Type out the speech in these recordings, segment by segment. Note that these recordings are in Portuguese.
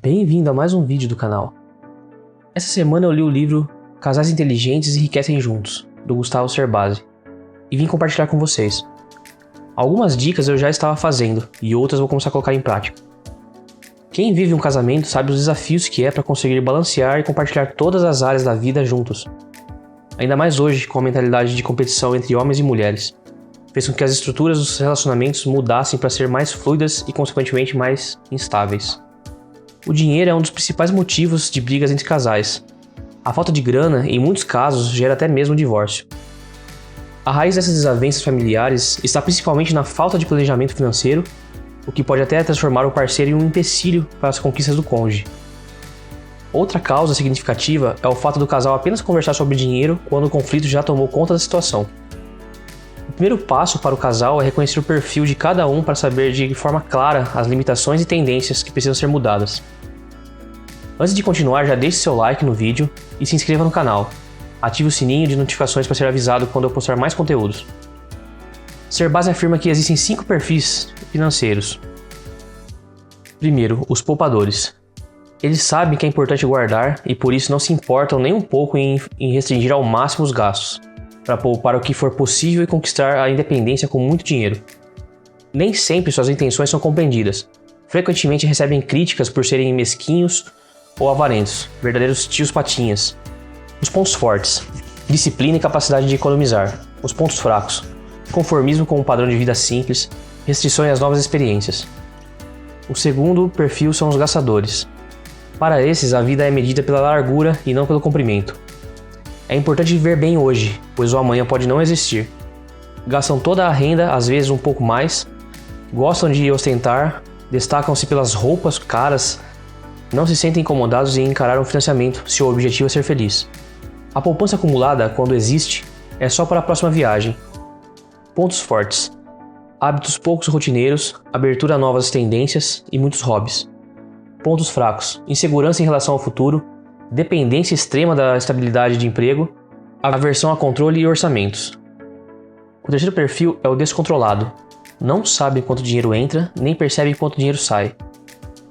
Bem-vindo a mais um vídeo do canal. Essa semana eu li o livro Casais Inteligentes Enriquecem Juntos, do Gustavo Cerbasi, e vim compartilhar com vocês. Algumas dicas eu já estava fazendo, e outras vou começar a colocar em prática. Quem vive um casamento sabe os desafios que é para conseguir balancear e compartilhar todas as áreas da vida juntos. Ainda mais hoje, com a mentalidade de competição entre homens e mulheres, fez com que as estruturas dos relacionamentos mudassem para ser mais fluidas e, consequentemente, mais instáveis. O dinheiro é um dos principais motivos de brigas entre casais. A falta de grana, em muitos casos, gera até mesmo divórcio. A raiz dessas desavenças familiares está principalmente na falta de planejamento financeiro, o que pode até transformar o parceiro em um empecilho para as conquistas do cônjuge. Outra causa significativa é o fato do casal apenas conversar sobre dinheiro quando o conflito já tomou conta da situação. O primeiro passo para o casal é reconhecer o perfil de cada um para saber de forma clara as limitações e tendências que precisam ser mudadas. Antes de continuar, já deixe seu like no vídeo e se inscreva no canal. Ative o sininho de notificações para ser avisado quando eu postar mais conteúdos. Cerbasi afirma que existem 5 perfis financeiros. Primeiro, os poupadores. Eles sabem que é importante guardar e por isso não se importam nem um pouco em restringir ao máximo os gastos, para poupar o que for possível e conquistar a independência com muito dinheiro. Nem sempre suas intenções são compreendidas. Frequentemente recebem críticas por serem mesquinhos ou avarentos, verdadeiros tios patinhas. Os pontos fortes: disciplina e capacidade de economizar. Os pontos fracos: conformismo com um padrão de vida simples, restrições às novas experiências. O segundo perfil são os gastadores. Para esses, a vida é medida pela largura e não pelo comprimento. É importante viver bem hoje, pois o amanhã pode não existir. Gastam toda a renda, às vezes um pouco mais, gostam de ostentar, destacam-se pelas roupas caras, não se sentem incomodados em encarar um financiamento se o objetivo é ser feliz. A poupança acumulada, quando existe, é só para a próxima viagem. Pontos fortes: hábitos poucos rotineiros, abertura a novas tendências e muitos hobbies. Pontos fracos: insegurança em relação ao futuro, dependência extrema da estabilidade de emprego, aversão a controle e orçamentos. O terceiro perfil é o descontrolado. Não sabem quanto dinheiro entra, nem percebem quanto dinheiro sai.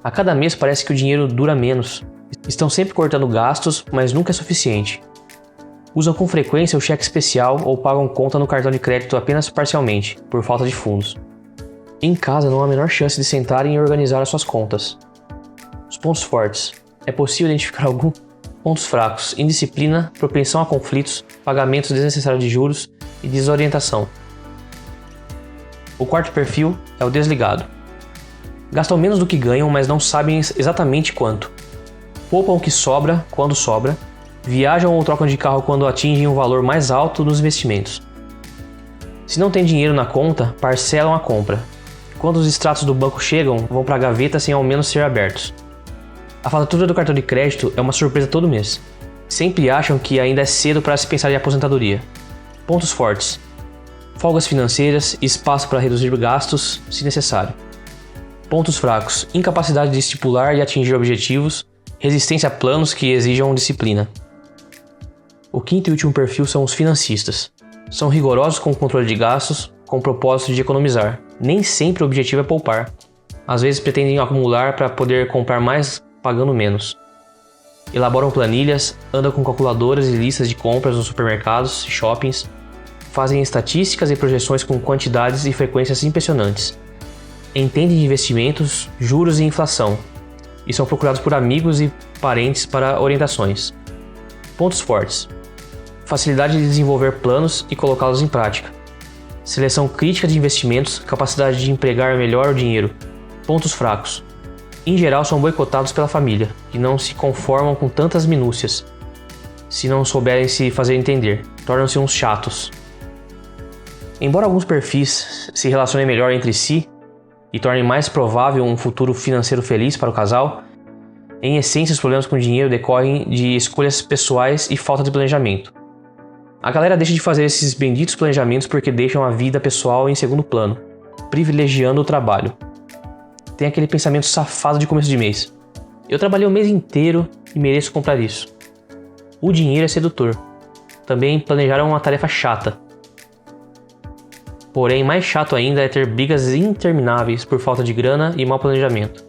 A cada mês parece que o dinheiro dura menos. Estão sempre cortando gastos, mas nunca é suficiente. Usam com frequência o cheque especial ou pagam conta no cartão de crédito apenas parcialmente, por falta de fundos. Em casa não há a menor chance de sentarem e organizar as suas contas. Os pontos fortes: é possível identificar algum? Pontos fracos: indisciplina, propensão a conflitos, pagamentos desnecessários de juros e desorientação. O quarto perfil é o desligado. Gastam menos do que ganham, mas não sabem exatamente quanto. Poupam o que sobra, quando sobra. Viajam ou trocam de carro quando atingem um valor mais alto nos investimentos. Se não tem dinheiro na conta, parcelam a compra. Quando os extratos do banco chegam, vão para a gaveta sem ao menos ser abertos. A fatura do cartão de crédito é uma surpresa todo mês. Sempre acham que ainda é cedo para se pensar em aposentadoria. Pontos fortes: folgas financeiras e espaço para reduzir gastos, se necessário. Pontos fracos: incapacidade de estipular e atingir objetivos, resistência a planos que exijam disciplina. O quinto e último perfil são os financistas. São rigorosos com o controle de gastos, com o propósito de economizar. Nem sempre o objetivo é poupar. Às vezes pretendem acumular para poder comprar mais pagando menos. Elaboram planilhas, andam com calculadoras e listas de compras nos supermercados e shoppings, fazem estatísticas e projeções com quantidades e frequências impressionantes. Entendem de investimentos, juros e inflação, e são procurados por amigos e parentes para orientações. Pontos fortes: facilidade de desenvolver planos e colocá-los em prática. Seleção crítica de investimentos, capacidade de empregar melhor o dinheiro. Pontos fracos: em geral são boicotados pela família, que não se conformam com tantas minúcias. Se não souberem se fazer entender, tornam-se uns chatos. Embora alguns perfis se relacionem melhor entre si e tornem mais provável um futuro financeiro feliz para o casal, em essência os problemas com o dinheiro decorrem de escolhas pessoais e falta de planejamento. A galera deixa de fazer esses benditos planejamentos porque deixam a vida pessoal em segundo plano, privilegiando o trabalho. Tem aquele pensamento safado de começo de mês: eu trabalhei o mês inteiro e mereço comprar isso. O dinheiro é sedutor. Também planejaram uma tarefa chata. Porém, mais chato ainda é ter brigas intermináveis por falta de grana e mau planejamento.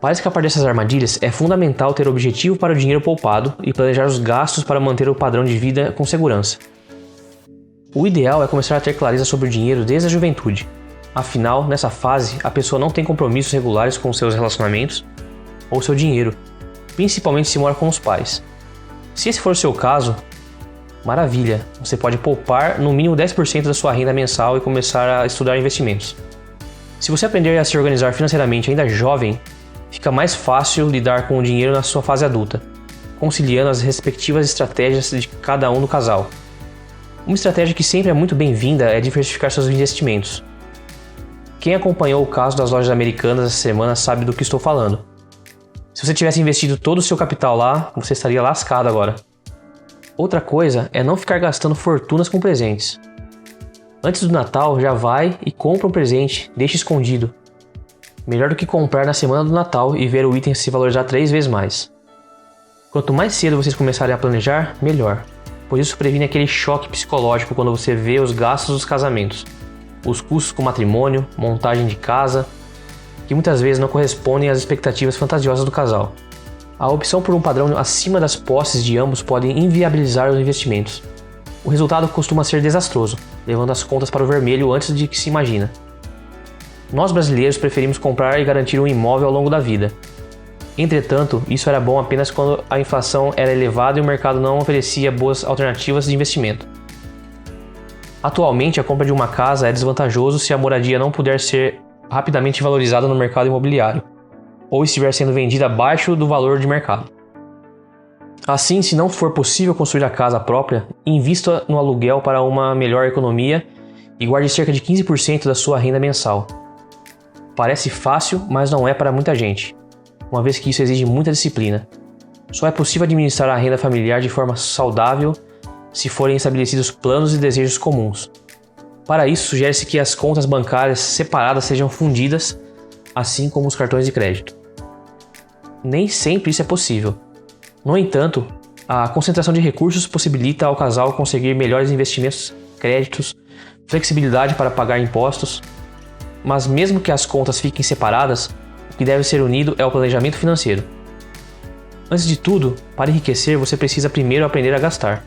Para escapar dessas armadilhas, é fundamental ter objetivo para o dinheiro poupado e planejar os gastos para manter o padrão de vida com segurança. O ideal é começar a ter clareza sobre o dinheiro desde a juventude. Afinal, nessa fase, a pessoa não tem compromissos regulares com seus relacionamentos ou seu dinheiro, principalmente se mora com os pais. Se esse for o seu caso, maravilha, você pode poupar no mínimo 10% da sua renda mensal e começar a estudar investimentos. Se você aprender a se organizar financeiramente ainda jovem, fica mais fácil lidar com o dinheiro na sua fase adulta, conciliando as respectivas estratégias de cada um do casal. Uma estratégia que sempre é muito bem-vinda é diversificar seus investimentos. Quem acompanhou o caso das lojas americanas essa semana sabe do que estou falando. Se você tivesse investido todo o seu capital lá, você estaria lascado agora. Outra coisa é não ficar gastando fortunas com presentes. Antes do Natal, já vai e compra um presente, deixa escondido. Melhor do que comprar na semana do Natal e ver o item se valorizar 3 vezes mais. Quanto mais cedo vocês começarem a planejar, melhor, pois isso previne aquele choque psicológico quando você vê os gastos dos casamentos, os custos com matrimônio, montagem de casa, que muitas vezes não correspondem às expectativas fantasiosas do casal. A opção por um padrão acima das posses de ambos pode inviabilizar os investimentos. O resultado costuma ser desastroso, levando as contas para o vermelho antes de que se imagina. Nós brasileiros preferimos comprar e garantir um imóvel ao longo da vida. Entretanto, isso era bom apenas quando a inflação era elevada e o mercado não oferecia boas alternativas de investimento. Atualmente, a compra de uma casa é desvantajoso se a moradia não puder ser rapidamente valorizada no mercado imobiliário, ou estiver sendo vendida abaixo do valor de mercado. Assim, se não for possível construir a casa própria, invista no aluguel para uma melhor economia e guarde cerca de 15% da sua renda mensal. Parece fácil, mas não é para muita gente, uma vez que isso exige muita disciplina. Só é possível administrar a renda familiar de forma saudável se forem estabelecidos planos e desejos comuns. Para isso, sugere-se que as contas bancárias separadas sejam fundidas, assim como os cartões de crédito. Nem sempre isso é possível. No entanto, a concentração de recursos possibilita ao casal conseguir melhores investimentos, créditos, flexibilidade para pagar impostos. Mas mesmo que as contas fiquem separadas, o que deve ser unido é o planejamento financeiro. Antes de tudo, para enriquecer, você precisa primeiro aprender a gastar.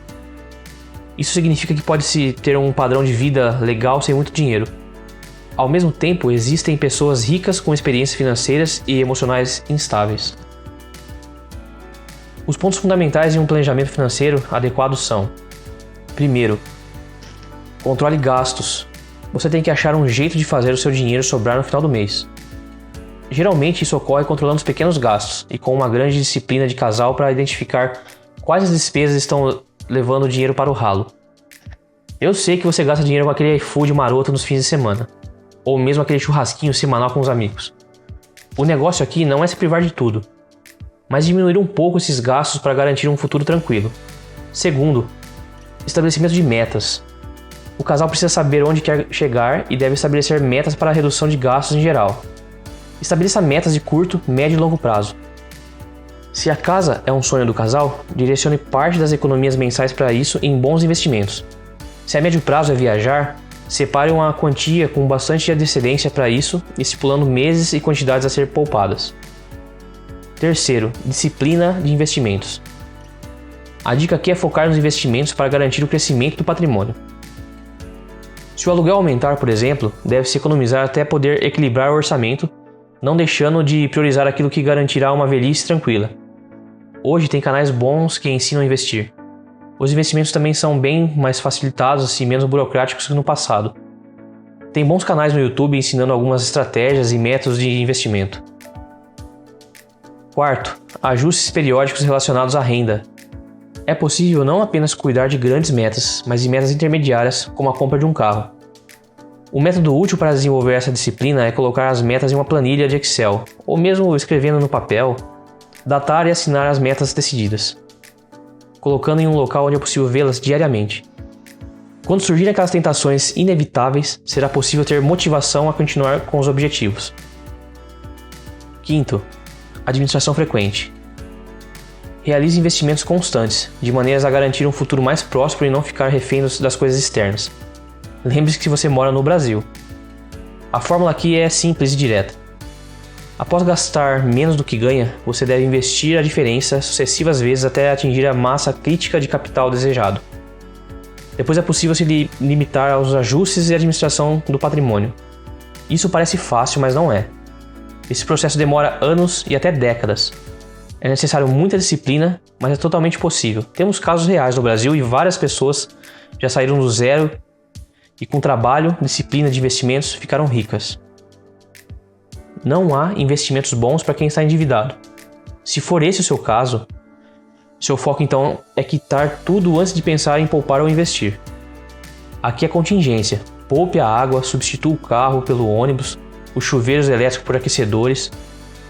Isso significa que pode-se ter um padrão de vida legal sem muito dinheiro. Ao mesmo tempo, existem pessoas ricas com experiências financeiras e emocionais instáveis. Os pontos fundamentais de um planejamento financeiro adequado são: primeiro, controle gastos. Você tem que achar um jeito de fazer o seu dinheiro sobrar no final do mês. Geralmente isso ocorre controlando os pequenos gastos e com uma grande disciplina de casal para identificar quais as despesas estão levando o dinheiro para o ralo. Eu sei que você gasta dinheiro com aquele iFood maroto nos fins de semana, ou mesmo aquele churrasquinho semanal com os amigos. O negócio aqui não é se privar de tudo, mas diminuir um pouco esses gastos para garantir um futuro tranquilo. Segundo, estabelecimento de metas. O casal precisa saber onde quer chegar e deve estabelecer metas para a redução de gastos em geral. Estabeleça metas de curto, médio e longo prazo. Se a casa é um sonho do casal, direcione parte das economias mensais para isso em bons investimentos. Se a médio prazo é viajar, separe uma quantia com bastante antecedência para isso, estipulando meses e quantidades a ser poupadas. Terceiro, disciplina de investimentos. A dica aqui é focar nos investimentos para garantir o crescimento do patrimônio. Se o aluguel aumentar, por exemplo, deve-se economizar até poder equilibrar o orçamento, não deixando de priorizar aquilo que garantirá uma velhice tranquila. Hoje tem canais bons que ensinam a investir. Os investimentos também são bem mais facilitados e menos burocráticos que no passado. Tem bons canais no YouTube ensinando algumas estratégias e métodos de investimento. Quarto, ajustes periódicos relacionados à renda. É possível não apenas cuidar de grandes metas, mas de metas intermediárias, como a compra de um carro. O método útil para desenvolver essa disciplina é colocar as metas em uma planilha de Excel, ou mesmo escrevendo no papel, datar e assinar as metas decididas, colocando em um local onde é possível vê-las diariamente. Quando surgirem aquelas tentações inevitáveis, será possível ter motivação a continuar com os objetivos. Quinto, administração frequente. Realize investimentos constantes, de maneiras a garantir um futuro mais próspero e não ficar refém das coisas externas. Lembre-se que você mora no Brasil. A fórmula aqui é simples e direta. Após gastar menos do que ganha, você deve investir a diferença sucessivas vezes até atingir a massa crítica de capital desejado. Depois é possível se limitar aos ajustes e administração do patrimônio. Isso parece fácil, mas não é. Esse processo demora anos e até décadas. É necessário muita disciplina, mas é totalmente possível. Temos casos reais no Brasil e várias pessoas já saíram do zero e com trabalho, disciplina de investimentos ficaram ricas. Não há investimentos bons para quem está endividado. Se for esse o seu caso, seu foco então é quitar tudo antes de pensar em poupar ou investir. Aqui é contingência. Poupe a água, substitua o carro pelo ônibus, os chuveiros elétricos por aquecedores,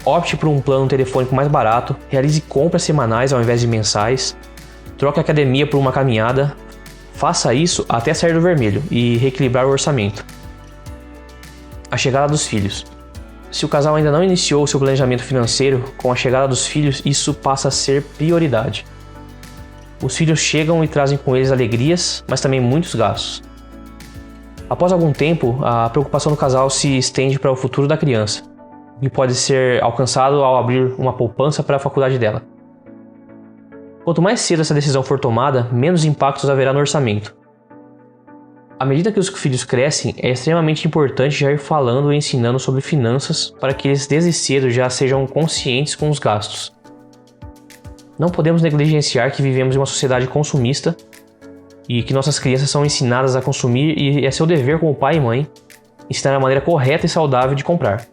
opte por um plano telefônico mais barato, realize compras semanais ao invés de mensais, troque a academia por uma caminhada. Faça isso até sair do vermelho e reequilibrar o orçamento. A chegada dos filhos. Se o casal ainda não iniciou o seu planejamento financeiro, com a chegada dos filhos, isso passa a ser prioridade. Os filhos chegam e trazem com eles alegrias, mas também muitos gastos. Após algum tempo, a preocupação do casal se estende para o futuro da criança, que pode ser alcançado ao abrir uma poupança para a faculdade dela. Quanto mais cedo essa decisão for tomada, menos impactos haverá no orçamento. À medida que os filhos crescem, é extremamente importante já ir falando e ensinando sobre finanças para que eles desde cedo já sejam conscientes com os gastos. Não podemos negligenciar que vivemos em uma sociedade consumista e que nossas crianças são ensinadas a consumir e é seu dever como pai e mãe ensinar a maneira correta e saudável de comprar.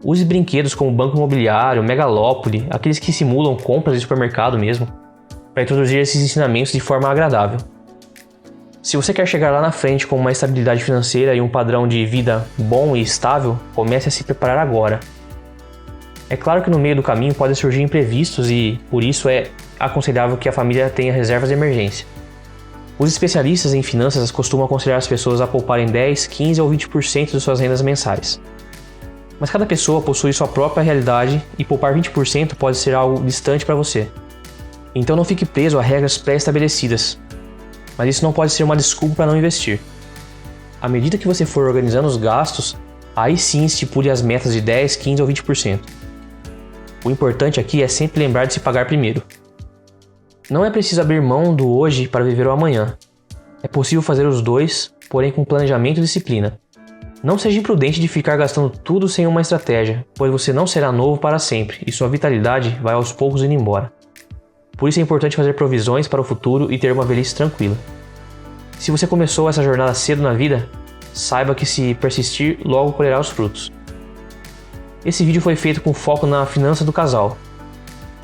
Use brinquedos como Banco Imobiliário, Megalópole, aqueles que simulam compras de supermercado mesmo, para introduzir esses ensinamentos de forma agradável. Se você quer chegar lá na frente com uma estabilidade financeira e um padrão de vida bom e estável, comece a se preparar agora. É claro que no meio do caminho podem surgir imprevistos e, por isso, é aconselhável que a família tenha reservas de emergência. Os especialistas em finanças costumam aconselhar as pessoas a pouparem 10, 15 ou 20% de suas rendas mensais. Mas cada pessoa possui sua própria realidade e poupar 20% pode ser algo distante para você. Então não fique preso a regras pré-estabelecidas. Mas isso não pode ser uma desculpa para não investir. À medida que você for organizando os gastos, aí sim estipule as metas de 10, 15 ou 20%. O importante aqui é sempre lembrar de se pagar primeiro. Não é preciso abrir mão do hoje para viver o amanhã. É possível fazer os dois, porém com planejamento e disciplina. Não seja imprudente de ficar gastando tudo sem uma estratégia, pois você não será novo para sempre e sua vitalidade vai aos poucos indo embora. Por isso é importante fazer provisões para o futuro e ter uma velhice tranquila. Se você começou essa jornada cedo na vida, saiba que se persistir, logo colherá os frutos. Esse vídeo foi feito com foco na finança do casal.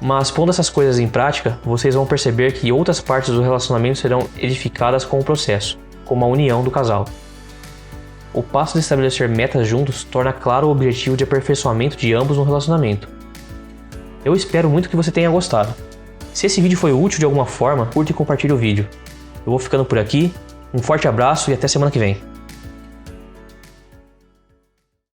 Mas pondo essas coisas em prática, vocês vão perceber que outras partes do relacionamento serão edificadas com o processo, como a união do casal. O passo de estabelecer metas juntos torna claro o objetivo de aperfeiçoamento de ambos no relacionamento. Eu espero muito que você tenha gostado. Se esse vídeo foi útil de alguma forma, curta e compartilhe o vídeo. Eu vou ficando por aqui, um forte abraço e até semana que vem.